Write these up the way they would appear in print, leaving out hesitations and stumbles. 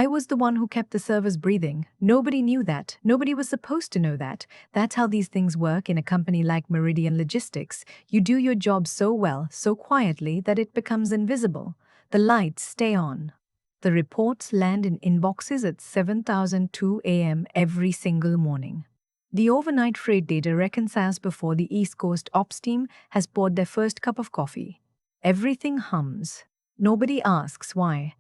I was the one who kept the servers breathing. Nobody knew that. Nobody was supposed to know that. That's how these things work in a company like Meridian Logistics. You do your job so well, so quietly, that it becomes invisible. The lights stay on. The reports land in inboxes at 7,002 a.m. every single morning. The overnight freight data reconciles before the East Coast ops team has poured their first cup of coffee. Everything hums. Nobody asks why.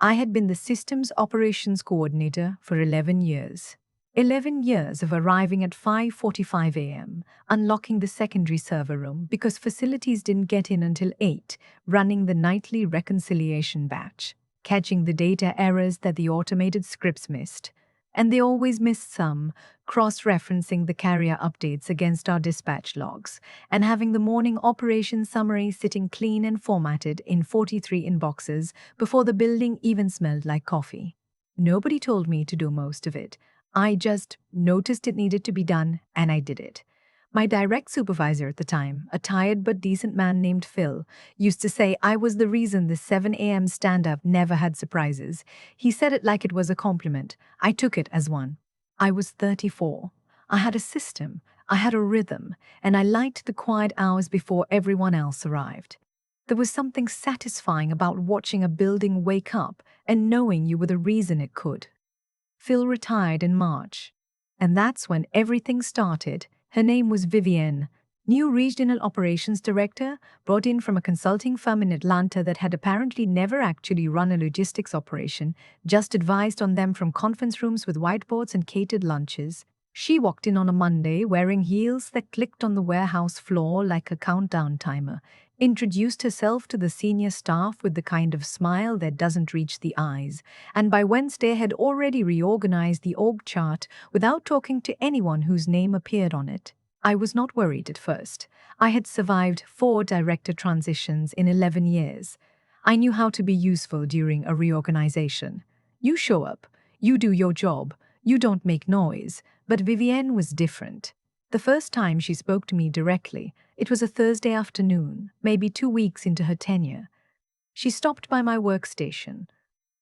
I had been the systems operations coordinator for 11 years. 11 years of arriving at 5:45 a.m., unlocking the secondary server room because facilities didn't get in until 8, running the nightly reconciliation batch, catching the data errors that the automated scripts missed. And they always missed some, cross-referencing the carrier updates against our dispatch logs, and having the morning operations summary sitting clean and formatted in 43 inboxes before the building even smelled like coffee. Nobody told me to do most of it. I just noticed it needed to be done, and I did it. My direct supervisor at the time, a tired but decent man named Phil, used to say I was the reason the 7 a.m. stand-up never had surprises. He said it like it was a compliment. I took it as one. I was 34. I had a system, I had a rhythm, and I liked the quiet hours before everyone else arrived. There was something satisfying about watching a building wake up and knowing you were the reason it could. Phil retired in March, and that's when everything started. Her name was Vivienne, new regional operations director, brought in from a consulting firm in Atlanta that had apparently never actually run a logistics operation, just advised on them from conference rooms with whiteboards and catered lunches. She walked in on a Monday wearing heels that clicked on the warehouse floor like a countdown timer, introduced herself to the senior staff with the kind of smile that doesn't reach the eyes, and by Wednesday had already reorganized the org chart without talking to anyone whose name appeared on it. I was not worried at first. I had survived 4 director transitions in 11 years. I knew how to be useful during a reorganization. You show up, you do your job, you don't make noise, but Vivienne was different. The first time she spoke to me directly, it was a Thursday afternoon, maybe 2 weeks into her tenure. She stopped by my workstation.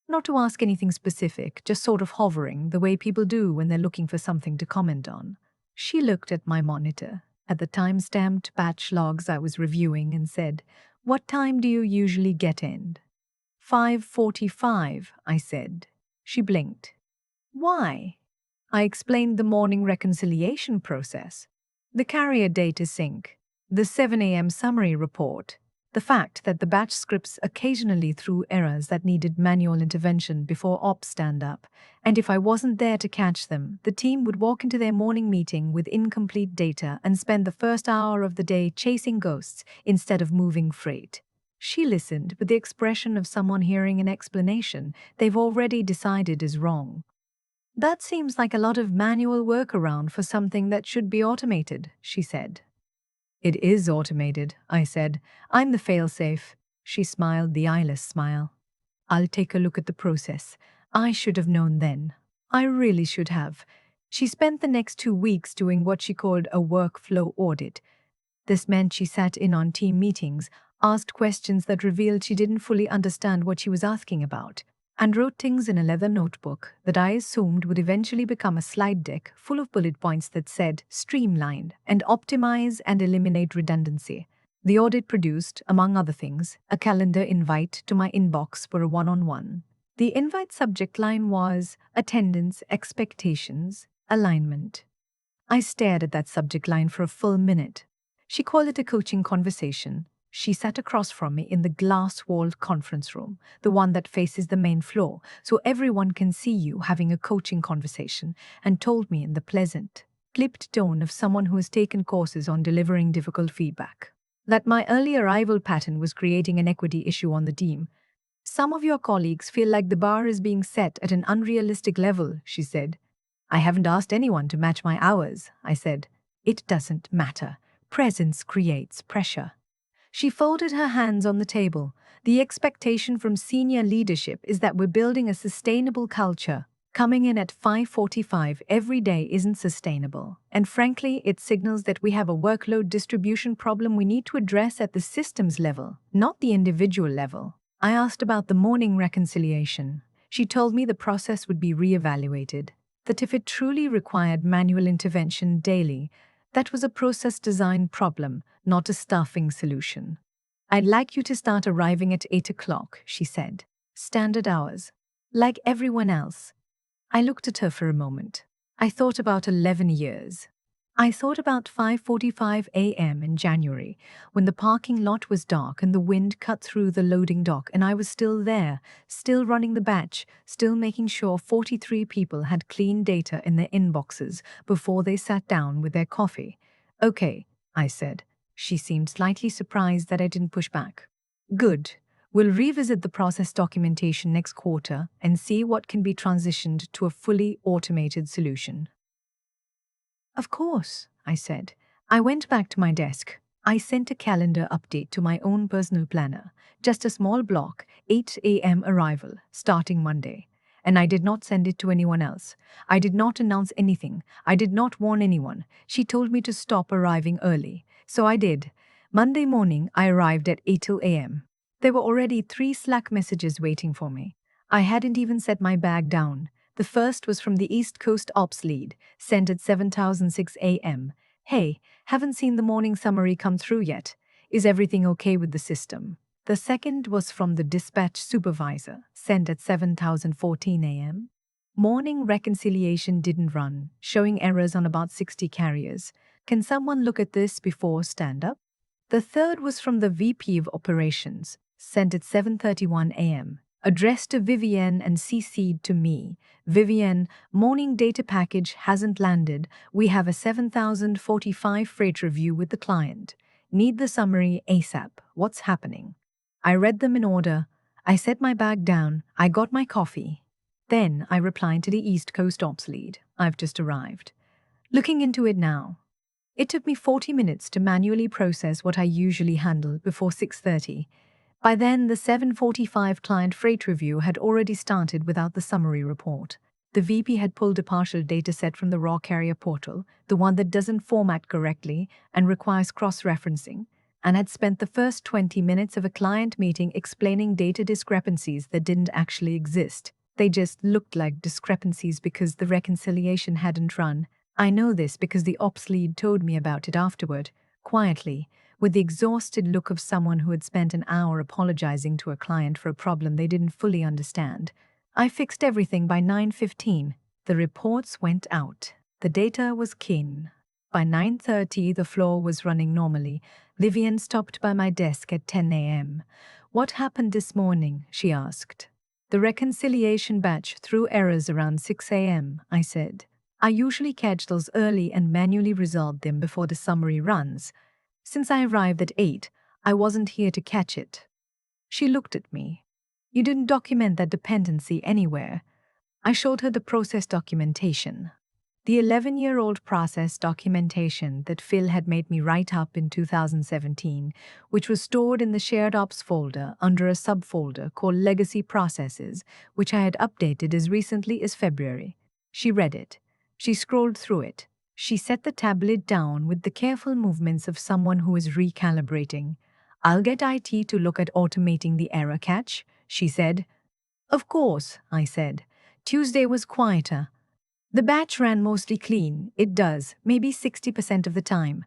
Not to ask anything specific, just sort of hovering, the way people do when they're looking for something to comment on. She looked at my monitor, at the time-stamped batch logs I was reviewing, and said, "What time do you usually get in?" 5:45, I said. She blinked. Why? I explained the morning reconciliation process, the carrier data sync, the 7 a.m. summary report, the fact that the batch scripts occasionally threw errors that needed manual intervention before ops stand up, and if I wasn't there to catch them, the team would walk into their morning meeting with incomplete data and spend the first hour of the day chasing ghosts instead of moving freight. She listened with the expression of someone hearing an explanation they've already decided is wrong. "That seems like a lot of manual workaround for something that should be automated," she said. "It is automated," I said. "I'm the failsafe." She smiled the eyeless smile. "I'll take a look at the process. I should have known then. I really should have." She spent the next 2 weeks doing what she called a workflow audit. This meant she sat in on team meetings, asked questions that revealed she didn't fully understand what she was asking about, and wrote things in a leather notebook that I assumed would eventually become a slide deck full of bullet points that said streamline and optimize and eliminate redundancy. The audit produced, among other things, a calendar invite to my inbox for a one-on-one. The invite subject line was attendance, expectations, alignment. I stared at that subject line for a full minute. She called it a coaching conversation. She sat across from me in the glass-walled conference room, the one that faces the main floor, so everyone can see you having a coaching conversation, and told me in the pleasant, clipped tone of someone who has taken courses on delivering difficult feedback, that my early arrival pattern was creating an equity issue on the team. "Some of your colleagues feel like the bar is being set at an unrealistic level," she said. "I haven't asked anyone to match my hours," I said. "It doesn't matter. Presence creates pressure." She folded her hands on the table. "The expectation from senior leadership is that we're building a sustainable culture. Coming in at 5:45 every day isn't sustainable. And frankly, it signals that we have a workload distribution problem we need to address at the systems level, not the individual level." I asked about the morning reconciliation. She told me the process would be reevaluated, that if it truly required manual intervention daily, that was a process design problem, not a staffing solution. I'd like you to start arriving at 8 o'clock, she said. Standard hours. Like everyone else. I looked at her for a moment. I thought about 11 years. I thought about 5:45 a.m. in January, when the parking lot was dark and the wind cut through the loading dock, and I was still there, still running the batch, still making sure 43 people had clean data in their inboxes before they sat down with their coffee. Okay, I said. She seemed slightly surprised that I didn't push back. Good. We'll revisit the process documentation next quarter and see what can be transitioned to a fully automated solution. Of course, I said. I went back to my desk. I sent a calendar update to my own personal planner, just a small block, 8 a.m. arrival, starting Monday. And I did not send it to anyone else. I did not announce anything. I did not warn anyone. She told me to stop arriving early. So I did. Monday morning, I arrived at 8 a.m. There were already 3 Slack messages waiting for me. I hadn't even set my bag down. The first was from the East Coast Ops lead, sent at 7:06 a.m. Hey, haven't seen the morning summary come through yet. Is everything okay with the system? The second was from the dispatch supervisor, sent at 7:14 a.m. Morning reconciliation didn't run, showing errors on about 60 carriers. Can someone look at this before stand-up? The third was from the VP of Operations, sent at 7:31 a.m. Addressed to Vivienne and CC'd to me. Vivienne, morning data package hasn't landed. We have a 7,045 freight review with the client. Need the summary ASAP. What's happening? I read them in order. I set my bag down. I got my coffee. Then I replied to the East Coast Ops lead. I've just arrived. Looking into it now. It took me 40 minutes to manually process what I usually handle before 6:30. By then, the 7:45 client freight review had already started without the summary report. The VP had pulled a partial dataset from the raw carrier portal, the one that doesn't format correctly and requires cross-referencing, and had spent the first 20 minutes of a client meeting explaining data discrepancies that didn't actually exist. They just looked like discrepancies because the reconciliation hadn't run. I know this because the ops lead told me about it afterward, quietly, with the exhausted look of someone who had spent an hour apologizing to a client for a problem they didn't fully understand. I fixed everything by 9:15. The reports went out. The data was clean. By 9:30, the floor was running normally. Vivienne stopped by my desk at 10 a.m. What happened this morning? She asked. The reconciliation batch threw errors around 6 a.m., I said. I usually catch those early and manually resolve them before the summary runs. Since I arrived at 8, I wasn't here to catch it. She looked at me. You didn't document that dependency anywhere. I showed her the process documentation. The 11-year-old process documentation that Phil had made me write up in 2017, which was stored in the Shared Ops folder under a subfolder called Legacy Processes, which I had updated as recently as February. She read it. She scrolled through it. She set the tablet down with the careful movements of someone who is recalibrating. I'll get IT to look at automating the error catch, she said. Of course, I said. Tuesday was quieter. The batch ran mostly clean. It does, maybe 60% of the time.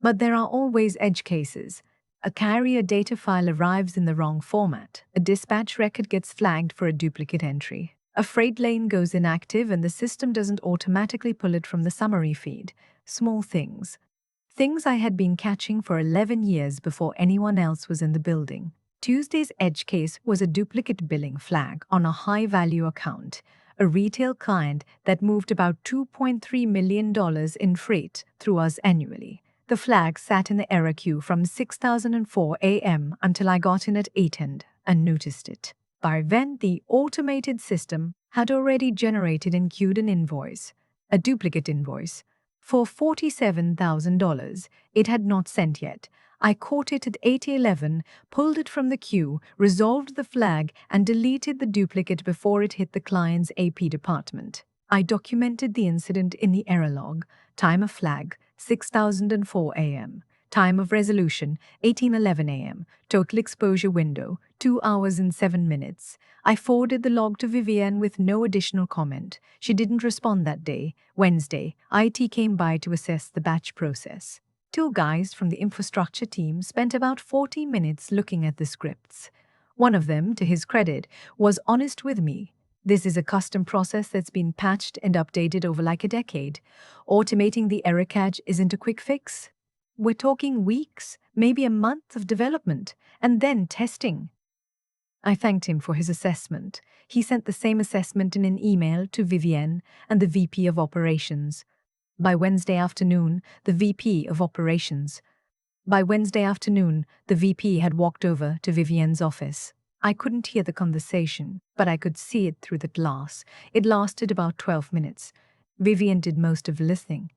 But there are always edge cases. A carrier data file arrives in the wrong format. A dispatch record gets flagged for a duplicate entry. A freight lane goes inactive and the system doesn't automatically pull it from the summary feed. Small things. Things I had been catching for 11 years before anyone else was in the building. Tuesday's edge case was a duplicate billing flag on a high-value account, a retail client that moved about $2.3 million in freight through us annually. The flag sat in the error queue from 6:04 a.m. until I got in at 8 and noticed it. By then, the automated system had already generated and queued an invoice, a duplicate invoice, for $47,000 it had not sent yet. I caught it at 8:11, pulled it from the queue, resolved the flag, and deleted the duplicate before it hit the client's AP department. I documented the incident in the error log. Time of flag, 6:04 a.m. Time of resolution, 18:11 a.m. Total exposure window, 2 hours and 7 minutes. I forwarded the log to Vivienne with no additional comment. She didn't respond that day. Wednesday, IT came by to assess the batch process. Two guys from the infrastructure team spent about 40 minutes looking at the scripts. One of them, to his credit, was honest with me. This is a custom process that's been patched and updated over like a decade. Automating the error catch isn't a quick fix. We're talking weeks, maybe a month of development, and then testing. I thanked him for his assessment. He sent the same assessment in an email to Vivienne and the VP of Operations. By Wednesday afternoon, the VP had walked over to Vivienne's office. I couldn't hear the conversation, but I could see it through the glass. It lasted about 12 minutes. Vivienne did most of the listening.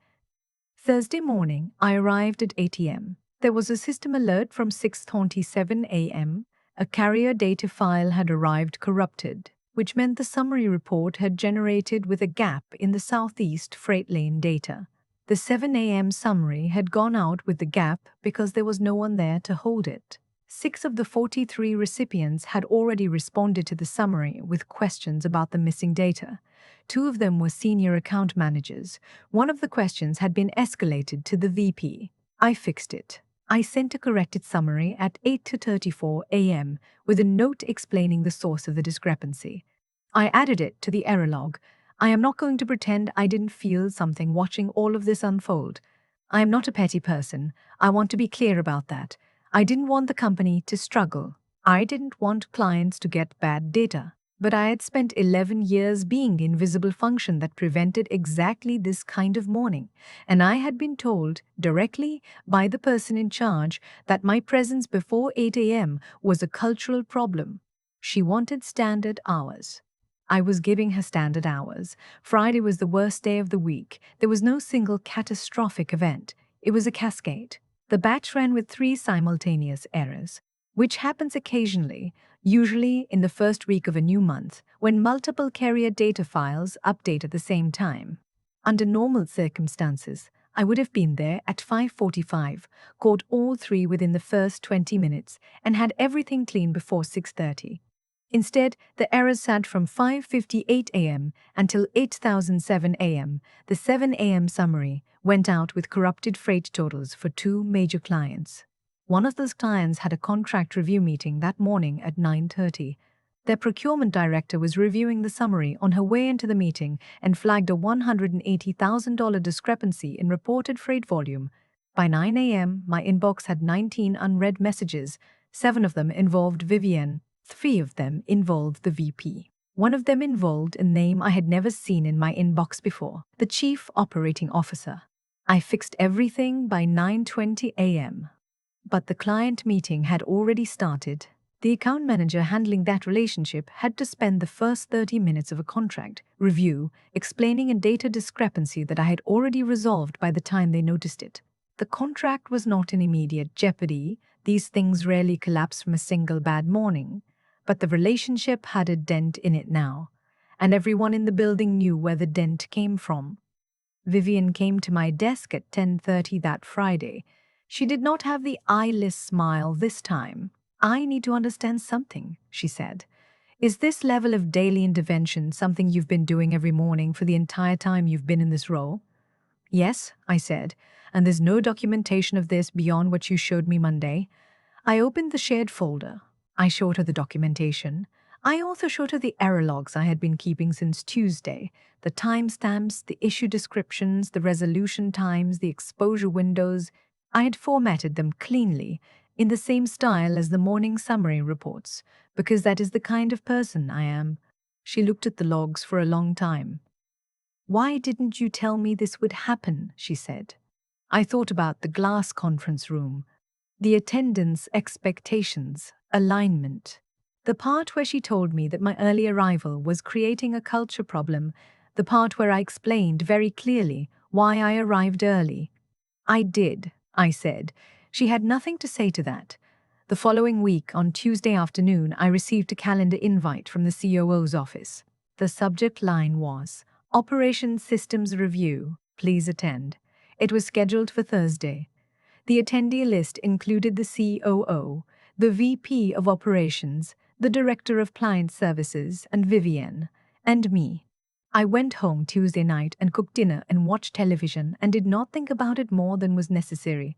Thursday morning, I arrived at 8 a.m. There was a system alert from 6:27 a.m. A carrier data file had arrived corrupted, which meant the summary report had generated with a gap in the southeast freight lane data. The 7 a.m. summary had gone out with the gap because there was no one there to hold it. 6 of the 43 recipients had already responded to the summary with questions about the missing data. 2 of them were senior account managers. One of the questions had been escalated to the VP. I fixed it. I sent a corrected summary at 8:34 a.m. with a note explaining the source of the discrepancy. I added it to the error log. I am not going to pretend I didn't feel something watching all of this unfold. I am not a petty person. I want to be clear about that. I didn't want the company to struggle. I didn't want clients to get bad data. But I had spent 11 years being the invisible function that prevented exactly this kind of mourning, and I had been told directly by the person in charge that my presence before 8 a.m. was a cultural problem. She wanted standard hours. I was giving her standard hours. Friday was the worst day of the week. There was no single catastrophic event. It was a cascade. The batch ran with 3 simultaneous errors, which happens occasionally, usually in the first week of a new month, when multiple carrier data files update at the same time. Under normal circumstances, I would have been there at 5:45, caught all 3 within the first 20 minutes, and had everything clean before 6:30. Instead, the errors sat from 5:58 a.m. until 8:07 a.m. The 7 a.m. summary went out with corrupted freight totals for 2 major clients. One of those clients had a contract review meeting that morning at 9:30. Their procurement director was reviewing the summary on her way into the meeting and flagged a $180,000 discrepancy in reported freight volume. By 9 a.m., my inbox had 19 unread messages. 7 of them involved Vivienne. 3 of them involved the VP. One of them involved a name I had never seen in my inbox before, the Chief Operating Officer. I fixed everything by 9:20 a.m. But the client meeting had already started. The account manager handling that relationship had to spend the first 30 minutes of a contract review explaining a data discrepancy that I had already resolved by the time they noticed it. The contract was not in immediate jeopardy. These things rarely collapse from a single bad morning. But the relationship had a dent in it now, and everyone in the building knew where the dent came from. Vivienne came to my desk at 10:30 that Friday. She did not have the eyeless smile this time. "I need to understand something," she said. "Is this level of daily intervention something you've been doing every morning for the entire time you've been in this role?" "Yes," I said, "and there's no documentation of this beyond what you showed me Monday." I opened the shared folder. I showed her the documentation. I also showed her the error logs I had been keeping since Tuesday, the timestamps, the issue descriptions, the resolution times, the exposure windows. I had formatted them cleanly, in the same style as the morning summary reports, because that is the kind of person I am. She looked at the logs for a long time. "Why didn't you tell me this would happen?" she said. I thought about the glass conference room, the attendance expectations, alignment. The part where she told me that my early arrival was creating a culture problem, the part where I explained very clearly why I arrived early. "I did," I said. She had nothing to say to that. The following week, on Tuesday afternoon, I received a calendar invite from the COO's office. The subject line was, "Operations Systems Review, please attend." It was scheduled for Thursday. The attendee list included the COO, the VP of Operations, the Director of Client Services, and Vivienne, and me. I went home Tuesday night and cooked dinner and watched television and did not think about it more than was necessary.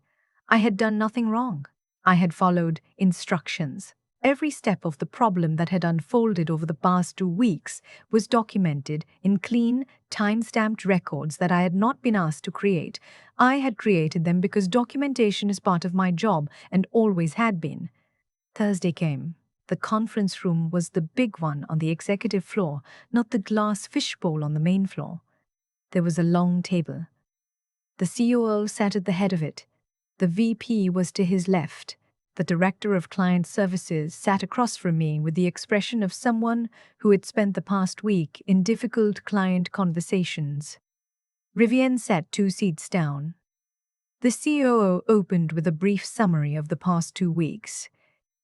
I had done nothing wrong. I had followed instructions. Every step of the problem that had unfolded over the past 2 weeks was documented in clean, time-stamped records that I had not been asked to create. I had created them because documentation is part of my job and always had been. Thursday came. The conference room was the big one on the executive floor, not the glass fishbowl on the main floor. There was a long table. The COO sat at the head of it. The VP was to his left. The Director of Client Services sat across from me with the expression of someone who had spent the past week in difficult client conversations. Vivienne sat 2 seats down. The COO opened with a brief summary of the past 2 weeks.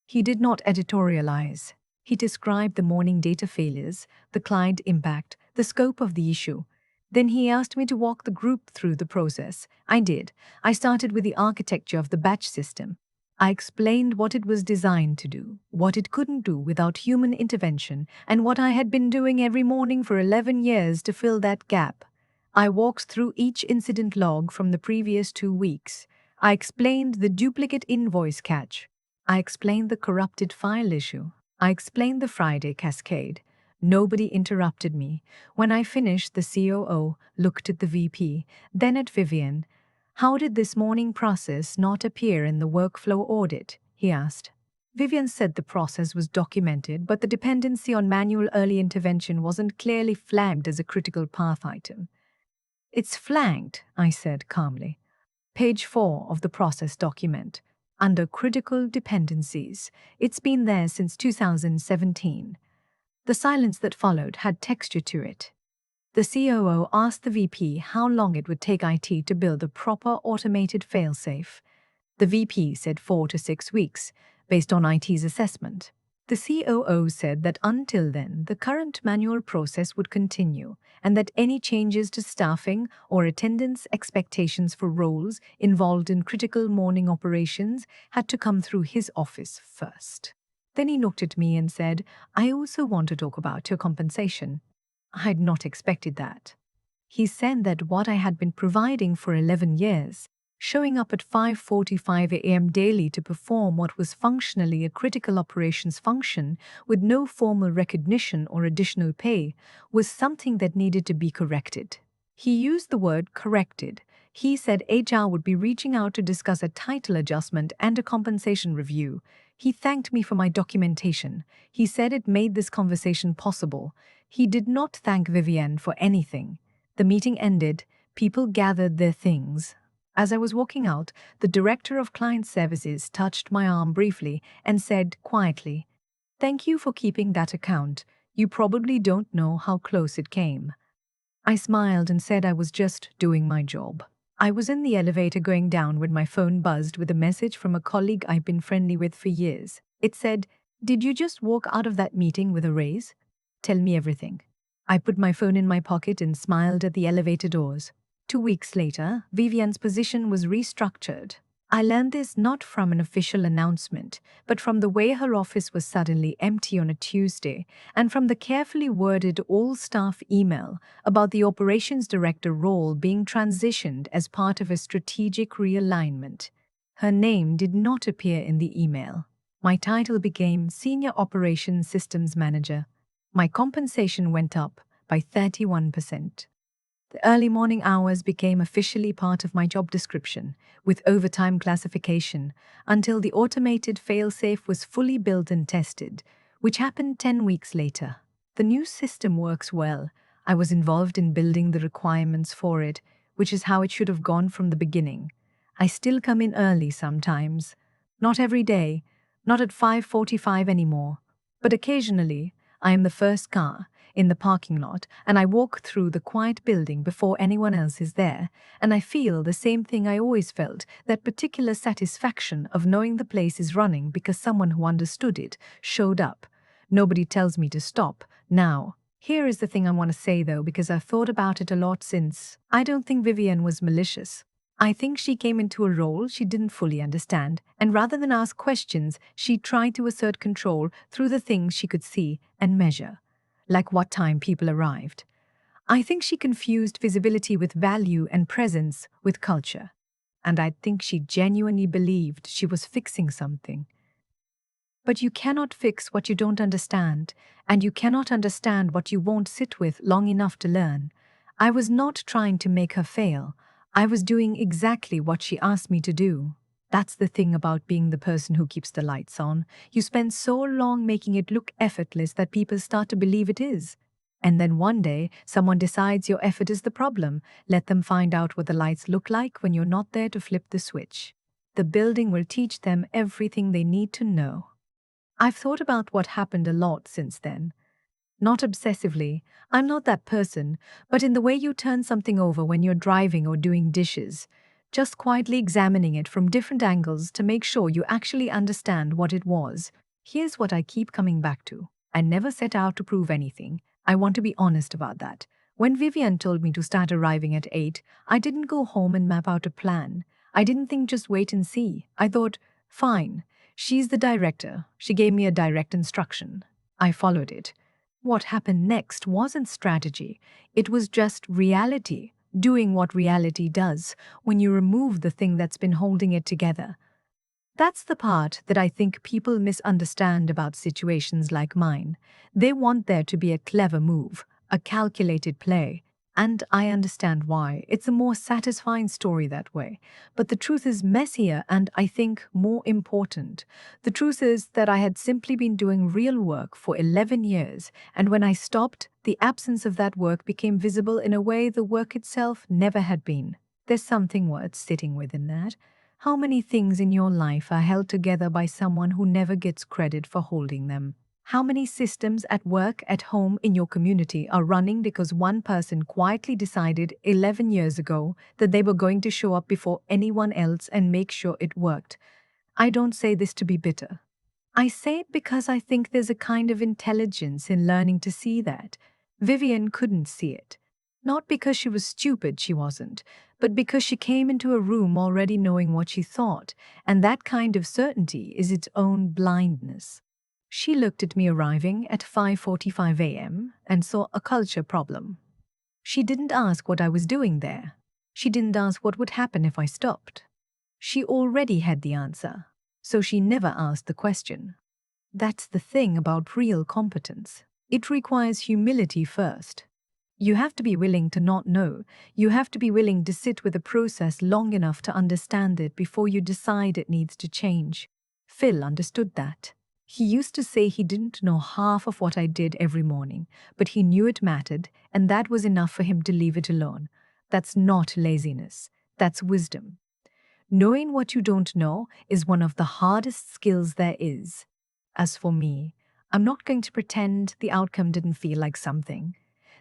He did not editorialize. He described the morning data failures, the client impact, the scope of the issue. Then he asked me to walk the group through the process. I did. I started with the architecture of the batch system. I explained what it was designed to do, what it couldn't do without human intervention, and what I had been doing every morning for 11 years to fill that gap. I walked through each incident log from the previous 2 weeks. I explained the duplicate invoice catch. I explained the corrupted file issue. I explained the Friday cascade. Nobody interrupted me. When I finished, the COO looked at the VP, then at Vivienne. How did this morning process not appear in the workflow audit? He asked. Vivienne said the process was documented, but the dependency on manual early intervention wasn't clearly flagged as a critical path item. It's flagged, I said calmly. Page 4 of the process document. Under critical dependencies. It's been there since 2017. The silence that followed had texture to it. The COO asked the VP how long it would take IT to build a proper automated failsafe. The VP said 4 to 6 weeks, based on IT's assessment. The COO said that until then, the current manual process would continue, and that any changes to staffing or attendance expectations for roles involved in critical morning operations had to come through his office first. Then he looked at me and said, I also want to talk about your compensation. I had not expected that. He said that what I had been providing for 11 years, showing up at 5:45 a.m. daily to perform what was functionally a critical operations function with no formal recognition or additional pay, was something that needed to be corrected. He used the word corrected. He said HR would be reaching out to discuss a title adjustment and a compensation review. He thanked me for my documentation. He said it made this conversation possible. He did not thank Vivienne for anything. The meeting ended. People gathered their things. As I was walking out, the Director of Client Services touched my arm briefly and said quietly, Thank you for keeping that account. You probably don't know how close it came. I smiled and said I was just doing my job. I was in the elevator going down when my phone buzzed with a message from a colleague I've been friendly with for years. It said, Did you just walk out of that meeting with a raise? Tell me everything. I put my phone in my pocket and smiled at the elevator doors. 2 weeks later, Vivienne's position was restructured. I learned this not from an official announcement, but from the way her office was suddenly empty on a Tuesday, and from the carefully worded all-staff email about the operations director role being transitioned as part of a strategic realignment. Her name did not appear in the email. My title became Senior Operations Systems Manager. My compensation went up by 31%. The early morning hours became officially part of my job description, with overtime classification, until the automated failsafe was fully built and tested, which happened 10 weeks later. The new system works well. I was involved in building the requirements for it, which is how it should have gone from the beginning. I still come in early sometimes. Not every day, not at 5:45 anymore, but occasionally I am the first car in the parking lot, and I walk through the quiet building before anyone else is there, and I feel the same thing I always felt, that particular satisfaction of knowing the place is running because someone who understood it showed up. Nobody tells me to stop. Now, here is the thing I want to say though, because I've thought about it a lot since. I don't think Vivienne was malicious. I think she came into a role she didn't fully understand, and rather than ask questions, she tried to assert control through the things she could see and measure, like what time people arrived. I think she confused visibility with value and presence with culture. And I think she genuinely believed she was fixing something. But you cannot fix what you don't understand, and you cannot understand what you won't sit with long enough to learn. I was not trying to make her fail. I was doing exactly what she asked me to do. That's the thing about being the person who keeps the lights on. You spend so long making it look effortless that people start to believe it is. And then one day, someone decides your effort is the problem. Let them find out what the lights look like when you're not there to flip the switch. The building will teach them everything they need to know. I've thought about what happened a lot since then. Not obsessively, I'm not that person, but in the way you turn something over when you're driving or doing dishes, just quietly examining it from different angles to make sure you actually understand what it was. Here's what I keep coming back to. I never set out to prove anything. I want to be honest about that. When Vivian told me to start arriving at 8, I didn't go home and map out a plan. I didn't think just wait and see. I thought, fine, she's the director. She gave me a direct instruction. I followed it. What happened next wasn't strategy. It was just reality, doing what reality does when you remove the thing that's been holding it together. That's the part that I think people misunderstand about situations like mine. They want there to be a clever move, a calculated play, and I understand why. It's a more satisfying story that way. But the truth is messier and, I think, more important. The truth is that I had simply been doing real work for 11 years, and when I stopped, the absence of that work became visible in a way the work itself never had been. There's something worth sitting with in that. How many things in your life are held together by someone who never gets credit for holding them? How many systems at work, at home, in your community are running because one person quietly decided 11 years ago that they were going to show up before anyone else and make sure it worked? I don't say this to be bitter. I say it because I think there's a kind of intelligence in learning to see that. Vivian couldn't see it. Not because she was stupid, she wasn't, but because she came into a room already knowing what she thought, and that kind of certainty is its own blindness. She looked at me arriving at 5:45 a.m. and saw a culture problem. She didn't ask what I was doing there. She didn't ask what would happen if I stopped. She already had the answer, so she never asked the question. That's the thing about real competence. It requires humility first. You have to be willing to not know. You have to be willing to sit with a process long enough to understand it before you decide it needs to change. Phil understood that. He used to say he didn't know half of what I did every morning, but he knew it mattered, and that was enough for him to leave it alone. That's not laziness. That's wisdom. Knowing what you don't know is one of the hardest skills there is. As for me, I'm not going to pretend the outcome didn't feel like something.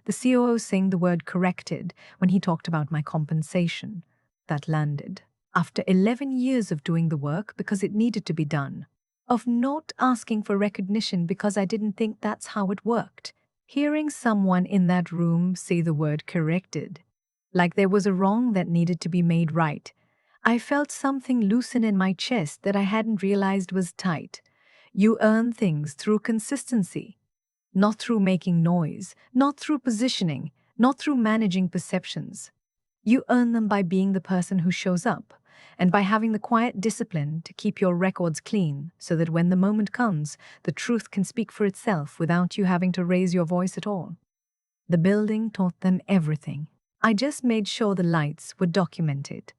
The COO saying the word corrected when he talked about my compensation. That landed. After 11 years of doing the work because it needed to be done. Of not asking for recognition because I didn't think that's how it worked. Hearing someone in that room say the word corrected. Like there was a wrong that needed to be made right. I felt something loosen in my chest that I hadn't realized was tight. You earn things through consistency. Not through making noise, not through positioning, not through managing perceptions. You earn them by being the person who shows up, and by having the quiet discipline to keep your records clean so that when the moment comes, the truth can speak for itself without you having to raise your voice at all. The building taught them everything. I just made sure the lights were documented.